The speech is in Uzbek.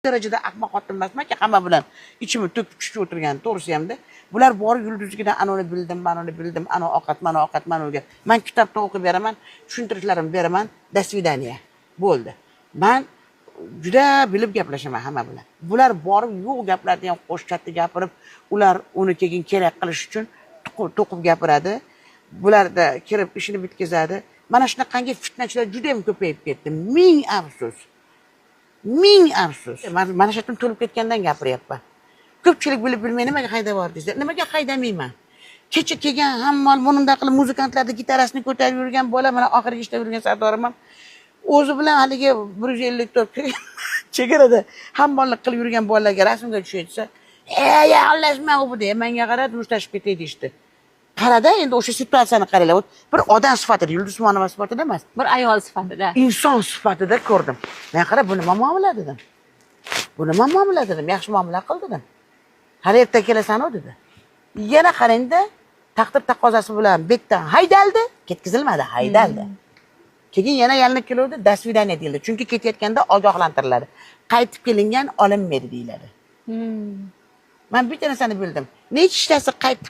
Derecede ahmoq xotin emasmanki, hamma bilan ichimni to'kib tushib o'tirgan, to'g'risi hamda. Bular bor yulduzligidan anoni bildim, manoni bildim, ana ovqat, mana ovqat, mana o'ga. Men kitobda o'qib beraman, tushuntirishlarimni beraman, до свидания. Bo'ldi. Men juda bilib gaplashaman hamma bilan. Bular borib yo'q gaplarni ham qo'shchatda gapirib, ular uni keyin kerak qilish uchun to'qib gapiradi. Bularda kirib ishini bitkazadi. Mana shunaqangi fitnachilar juda ham ko'payib ketdi. Ming afsus. Ming afsus. Mana shu yerdan to'lib ketgandan gapiryapman. Ko'pchilik bilib bilmay nimaga haydab bordingizlar? Nimaga haydamayman? Kecha kelgan hamma bunday qilib muzikantlarning gitarasini ko'tarib yurgan bola, mana oxirgi ishlab yurgan Sardorim ham o'zi bilan haligi 154 chegarada hammonlik qilib yurgan bolalarga rasmga tushayotsa, "Ey, Allah'ım u bu" deya menga qarab mushtlashib ketay deydi. Qarada, endi o'sha situatsiyani qaranglar. Bir odam sifatida, Yulduz Usmonova sifatida emas, bir ayol sifatida, inson sifatida ko'rdim. Men qarab, bu nima muomala dedim. Bu nima muomala dedim, yaxshi muomala qil dedim. Har erta kelasan-ku dedi. Yana qarangda, taqdir taqozosi bilan bekdan haydaldi, ketkizilmadi, haydaldi. Keyin yana yalinib keluvdi, "до свидания" deyildi. Chunki ketayotganda ogohlantiriladi. Qaytib kelingan olinmaydi deyiladi. Men bitta narsani bildim. Nechtasi qaytib